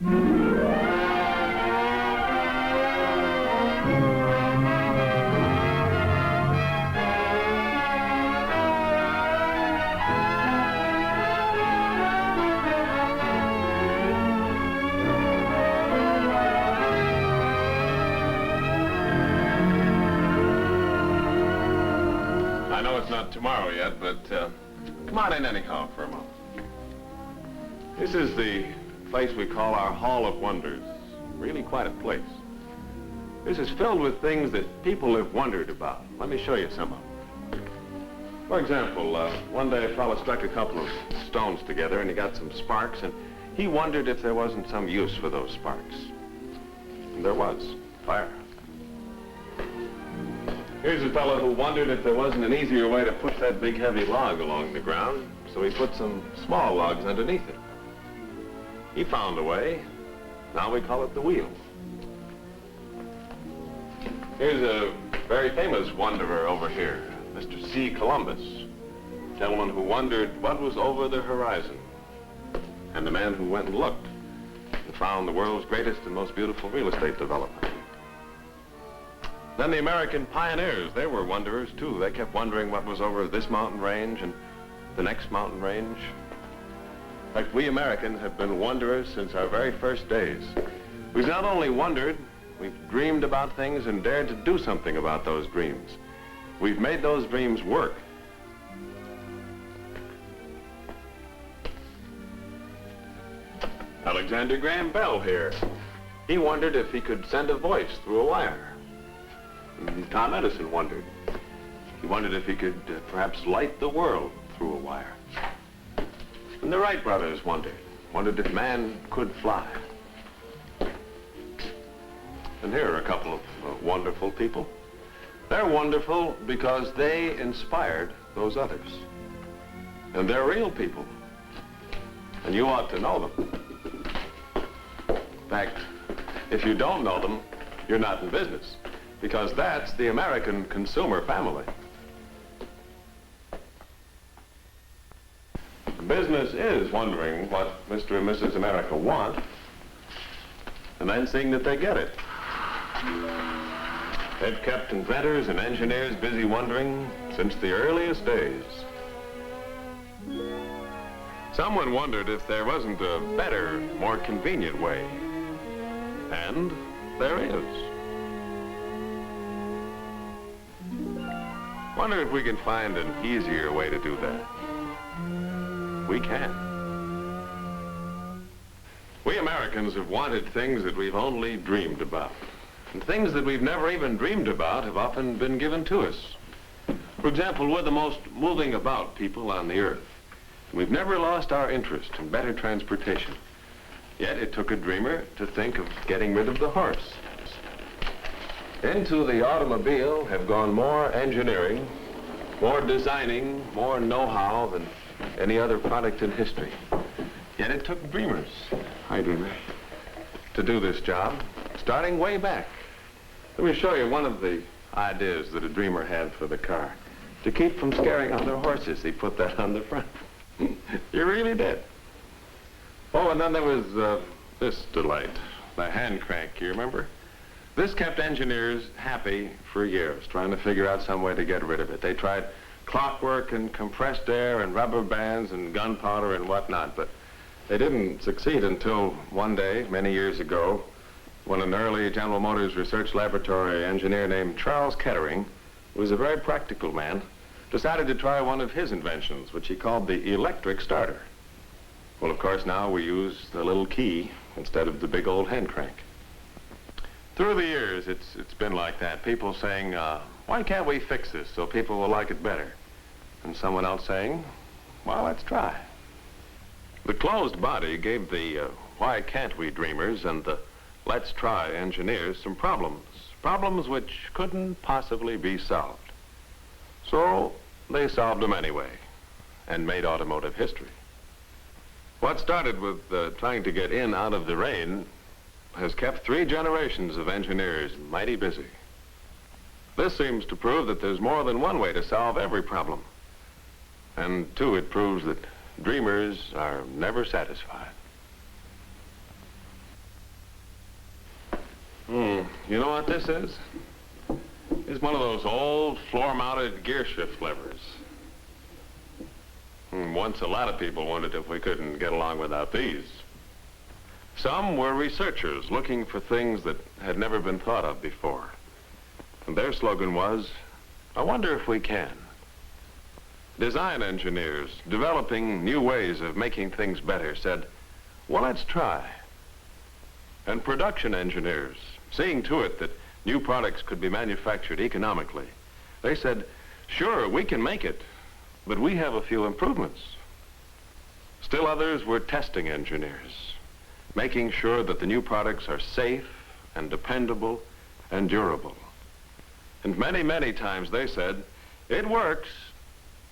I know it's not tomorrow yet, but come on in anyhow for a moment. This is the place we call our Hall of Wonders. Really quite a place. This is filled with things that people have wondered about. Let me show you some of them. For example, one day a fellow struck a couple of stones together and he got some sparks, and he wondered if there wasn't some use for those sparks. And there was. Fire. Here's a fellow who wondered if there wasn't an easier way to push that big heavy log along the ground, so he put some small logs underneath it. He found a way. Now we call it the wheel. Here's a very famous wanderer over here, Mr. C. Columbus, a gentleman who wondered what was over the horizon, and the man who went and looked and found the world's greatest and most beautiful real estate development. Then the American pioneers, they were wanderers too. They kept wondering what was over this mountain range and the next mountain range. In fact, we Americans have been wanderers since our very first days. We've not only wondered, we've dreamed about things and dared to do something about those dreams. We've made those dreams work. Alexander Graham Bell here. He wondered if he could send a voice through a wire. And Tom Edison wondered. He wondered if he could perhaps light the world through a wire. And the Wright brothers wondered if man could fly. And here are a couple of wonderful people. They're wonderful because they inspired those others. And they're real people. And you ought to know them. In fact, if you don't know them, you're not in business. Because that's the American consumer family. The business is wondering what Mr. and Mrs. America want, and then seeing that they get it. They've kept inventors and engineers busy wondering since the earliest days. Someone wondered if there wasn't a better, more convenient way. And there is. Wonder if we can find an easier way to do that. We can. We Americans have wanted things that we've only dreamed about. And things that we've never even dreamed about have often been given to us. For example, we're the most moving about people on the earth. We've never lost our interest in better transportation. Yet it took a dreamer to think of getting rid of the horse. Into the automobile have gone more engineering, more designing, more know-how than any other product in history. Yet it took dreamers, hi dreamer, to do this job, starting way back. Let me show you one of the ideas that a dreamer had for the car. To keep from scaring other horses, he put that on the front. You really did. Oh, and then there was this delight, the hand crank, you remember? This kept engineers happy for years, trying to figure out some way to get rid of it. They tried clockwork and compressed air and rubber bands and gunpowder and whatnot, but they didn't succeed until one day, many years ago, when an early General Motors research laboratory engineer named Charles Kettering, who was a very practical man, decided to try one of his inventions, which he called the electric starter. Well, of course, now we use the little key instead of the big old hand crank. Through the years, it's been like that. People saying, why can't we fix this so people will like it better? And someone else saying, well, let's try. The closed body gave the why can't we dreamers and the let's try engineers some problems which couldn't possibly be solved. So they solved them anyway and made automotive history. What started with trying to get in out of the rain has kept 3 generations of engineers mighty busy. This seems to prove that there's more than one way to solve every problem. And 2, it proves that dreamers are never satisfied. You know what this is? It's one of those old floor-mounted gear shift levers. Once a lot of people wondered if we couldn't get along without these. Some were researchers looking for things that had never been thought of before. And their slogan was, I wonder if we can. Design engineers developing new ways of making things better said, well, let's try. And production engineers, seeing to it that new products could be manufactured economically, they said, sure, we can make it, but we have a few improvements. Still others were testing engineers, making sure that the new products are safe and dependable and durable. And many, many times they said, it works,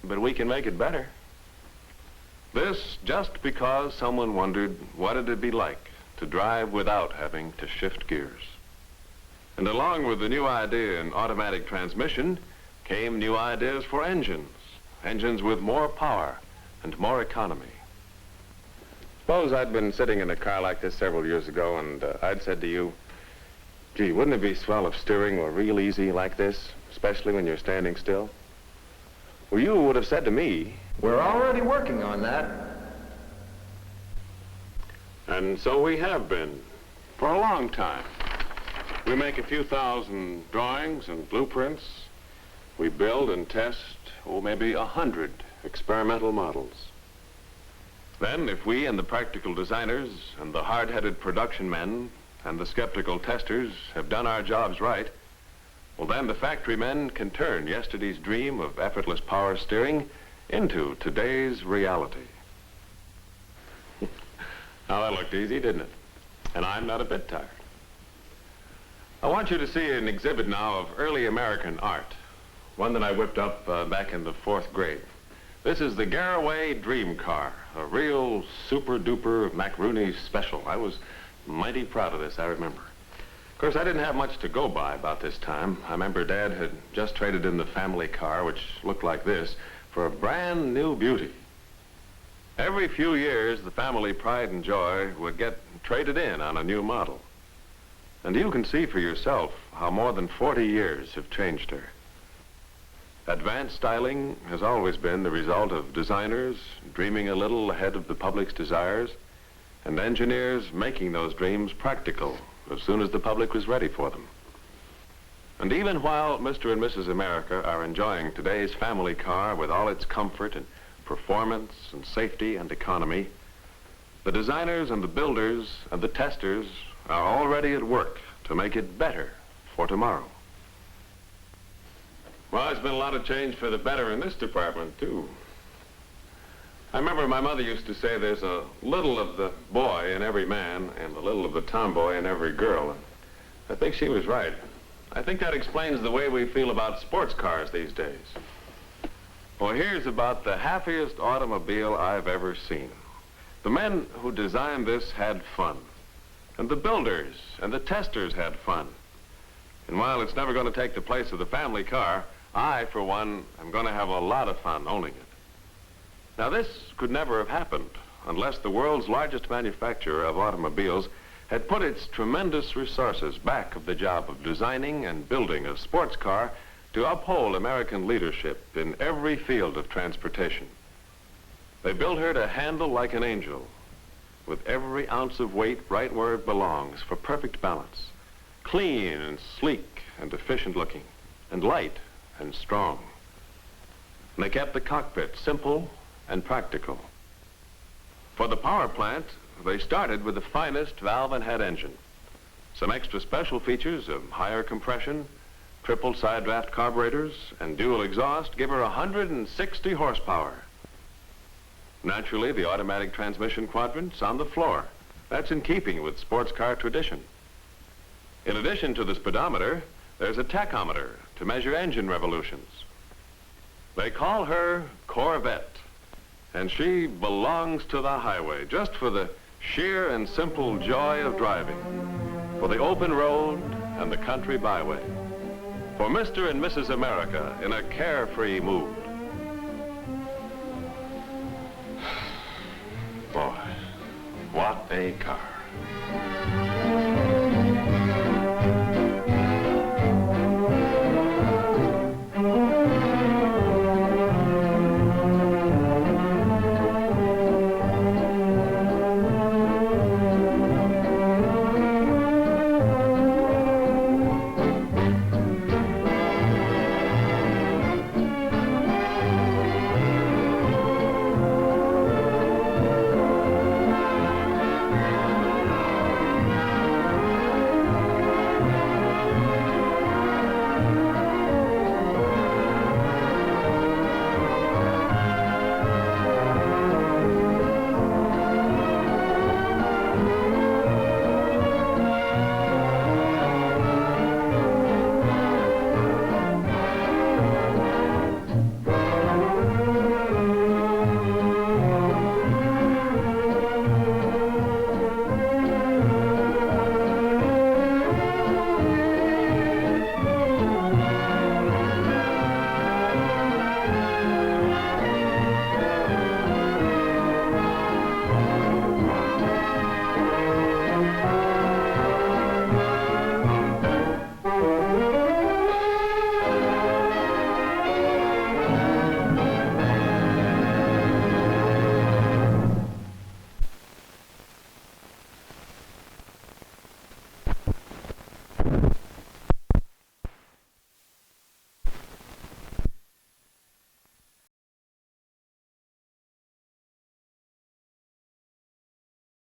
but we can make it better. This just because someone wondered what it'd be like to drive without having to shift gears. And along with the new idea in automatic transmission came new ideas for engines, engines with more power and more economy. Suppose I'd been sitting in a car like this several years ago and I'd said to you, gee, wouldn't it be swell if steering were real easy like this, especially when you're standing still? Well, you would have said to me, we're already working on that. And so we have been, for a long time. We make a few thousand drawings and blueprints. We build and test, maybe 100 experimental models. Then, if we and the practical designers and the hard-headed production men and the skeptical testers have done our jobs right, well, then the factory men can turn yesterday's dream of effortless power steering into today's reality. Now, that looked easy, didn't it? And I'm not a bit tired. I want you to see an exhibit now of early American art, one that I whipped up back in the 4th grade. This is the Garraway Dream Car, a real super-duper macaroni special. I was mighty proud of this, I remember. Of course, I didn't have much to go by about this time. I remember Dad had just traded in the family car, which looked like this, for a brand new beauty. Every few years, the family pride and joy would get traded in on a new model. And you can see for yourself how more than 40 years have changed her. Advanced styling has always been the result of designers dreaming a little ahead of the public's desires and engineers making those dreams practical as soon as the public was ready for them. And even while Mr. and Mrs. America are enjoying today's family car with all its comfort and performance and safety and economy, the designers and the builders and the testers are already at work to make it better for tomorrow. Well, there's been a lot of change for the better in this department, too. I remember my mother used to say there's a little of the boy in every man and a little of the tomboy in every girl. And I think she was right. I think that explains the way we feel about sports cars these days. Well, here's about the happiest automobile I've ever seen. The men who designed this had fun. And the builders and the testers had fun. And while it's never going to take the place of the family car, I, for one, am going to have a lot of fun owning it. Now, this could never have happened unless the world's largest manufacturer of automobiles had put its tremendous resources back of the job of designing and building a sports car to uphold American leadership in every field of transportation. They built her to handle like an angel, with every ounce of weight right where it belongs for perfect balance, clean and sleek and efficient looking, and light and strong. And they kept the cockpit simple and practical. For the power plant, they started with the finest valve and head engine. Some extra special features of higher compression, triple side draft carburetors, and dual exhaust give her 160 horsepower. Naturally, the automatic transmission quadrant's on the floor. That's in keeping with sports car tradition. In addition to the speedometer, there's a tachometer to measure engine revolutions. They call her Corvette, and she belongs to the highway just for the sheer and simple joy of driving, for the open road and the country byway, for Mr. and Mrs. America in a carefree mood. Boy, what a car.